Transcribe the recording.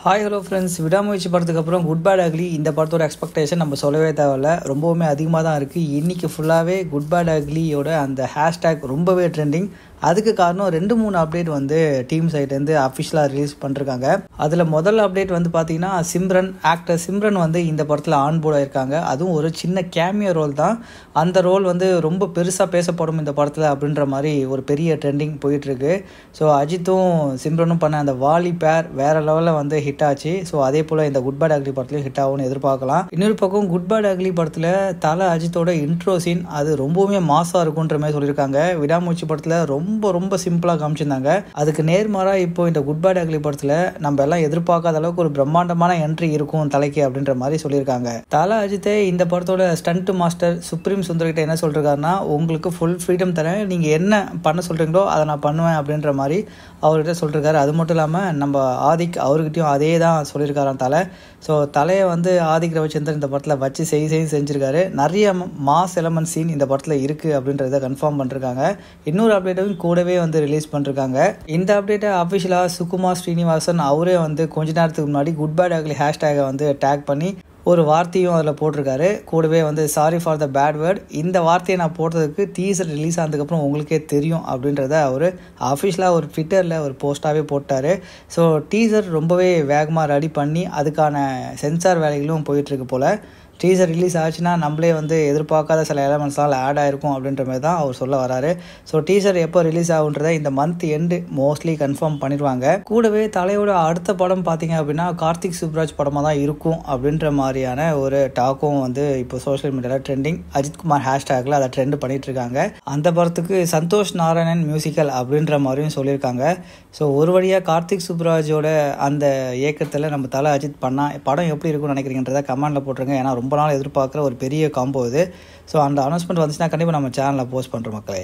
Hi hello friends, விடாமுயற்சி படத்துக்கு அப்புறம் குட் பேட் அக்லி இந்த படத்தோட எக்ஸ்பெக்டேஷன் நம்ம சொல்லவே தேவையில்ல, ரொம்பவுமே அதிகமாக தான் இருக்குது. இன்றைக்கி ஃபுல்லாகவே குட் பேட் அக்லியோட அந்த ஹேஷ்டேக் ரொம்பவே ட்ரெண்டிங். அதுக்கு காரணம் 2-3 அப்டேட் வந்து டீம் சைட்லேருந்து அஃபிஷியலாக ரிலீஸ் பண்ணிருக்காங்க. அதில் முதல் அப்டேட் வந்து பார்த்தீங்கன்னா ஆக்டர் சிம்ரன் வந்து இந்த படத்தில் ஆன்போர்ட் ஆயிருக்காங்க. அதுவும் ஒரு சின்ன கேமியோ ரோல் தான். அந்த ரோல் வந்து ரொம்ப பெருசாக பேசப்படும் இந்த படத்தில் அப்படின்ற மாதிரி ஒரு பெரிய ட்ரெண்டிங் போயிட்டுருக்கு. ஸோ அஜித்தும் சிம்ரனும் பண்ண அந்த வாலி பேர் வேறு லெவலில் வந்து ஹிட் ஆச்சு. ஸோ அதே போல் இந்த குட் பேட் அக்லி படத்துலையும் ஹிட் ஆகும்னு எதிர்பார்க்கலாம். இன்னொரு பக்கம் குட் பேட் அக்லி படத்தில் தல அஜித்தோட இன்ட்ரோ சீன் அது ரொம்பவுமே மாசாக இருக்குன்ற மாதிரி சொல்லியிருக்காங்க. விடாமுயற்சி படத்தில் ரொம்ப ரொம்ப சிம்பிளாக காமிச்சிருந்தாங்க. அதுக்கு நேர்மாறாக இப்போ இந்த குட் பேட் அக்லி படத்தில் நம்ம எல்லாம் எதிர்பார்க்காத அளவுக்கு ஒரு பிரம்மாண்டமான என்ட்ரி இருக்கும் தலைக்கு அப்படின்ற மாதிரி சொல்லியிருக்காங்க. தல அஜித்தே இந்த படத்தோட ஸ்டண்ட் மாஸ்டர் சுப்ரீம் சுந்தர்கிட்ட என்ன சொல்றாருன்னா, உங்களுக்கு ஃபுல் ஃப்ரீடம் தரேன், நீங்க என்ன பண்ண சொல்றீங்களோ அதை நான் பண்ணுவேன் அப்படின்ற மாதிரி அவர்கிட்ட சொல்லிருக்காரு. அது மட்டும் இல்லாமல் நம்ம ஆதிக் அவர்கிட்டையும் அதே தான் சொல்லியிருக்காராம் தலை. ஸோ தலையை வந்து ஆதிக் ரவிச்சந்திரன் இந்த படத்தில் வச்சு செஞ்சிருக்காரு. நிறைய மாஸ் எலமெண்ட் சீன் இந்த படத்தில் இருக்குது அப்படின்றத கன்ஃபார்ம் பண்ணிருக்காங்க. இன்னொரு அப்டேட்டும் கூடவே வந்து ரிலீஸ் பண்ணிருக்காங்க. இந்த அப்டேட்டை அஃபிஷியலாக சுகுமார் ஸ்ரீனிவாசன் அவரே வந்து கொஞ்ச நேரத்துக்கு முன்னாடி குட் பேட் அக்லி ஹேஷ்டேகை வந்து டேக் பண்ணி ஒரு வார்த்தையும் அதில் போட்டிருக்காரு. கூடவே வந்து sorry for the bad word, இந்த வார்த்தையை நான் போட்டதுக்கு டீசர் ரிலீஸ் ஆனதுக்கப்புறம் உங்களுக்கே தெரியும் அப்படின்றத அவர் அஃபிஷியலாக ஒரு ட்விட்டரில் ஒரு போஸ்ட்டாகவே போட்டார். ஸோ டீசர் ரொம்பவே வேகமாக ரெடி பண்ணி அதுக்கான சென்சார் வேலைகளும் போயிட்டுருக்கு போல். டீசர் ரிலீஸ் ஆச்சுன்னா நம்மளே வந்து எதிர்பார்க்காத சில எலமெண்ட்ஸ்லாம் ஆட் ஆகிருக்கும் அப்படின்ற மாதிரி தான் அவர் சொல்ல வராரு. ஸோ டீசர் எப்போ ரிலீஸ் ஆகுன்றதை இந்த மந்த் எண்டு மோஸ்ட்லி கன்ஃபார்ம் பண்ணிடுவாங்க. கூடவே தலையோட அடுத்த படம் பார்த்தீங்க அப்படின்னா கார்த்திக் சுப்ராஜ் படமாக தான் இருக்கும் அப்படின்ற மாதிரியான ஒரு டாக்கும் வந்து இப்போ சோஷியல் மீடியாவில் ட்ரெண்டிங். அஜித்குமார் ஹேஷ்டேக்கில் அதை ட்ரெண்ட் பண்ணிட்டு இருக்காங்க. அந்த படத்துக்கு சந்தோஷ் நாராயணன் மியூசிக்கல் அப்படின்ற மாதிரியும் சொல்லியிருக்காங்க. ஸோ ஒரு வழியாக கார்த்திக் சுப்ராஜோட அந்த இயக்கத்தில் நம்ம தலை அஜித் பண்ணால் படம் எப்படி இருக்கும்னு நினைக்கிறீங்கன்றதை கமெண்டில் போட்டுருங்க. ஏன்னா ரொம்ப நாள் எதிர்பார்க்குற ஒரு பெரிய காம்போ இது. ஸோ அந்த அனௌன்ஸ்மெண்ட் வந்துச்சுன்னா கண்டிப்பாக நம்ம சேனலில் போஸ்ட் பண்ணுறோம் மக்களே.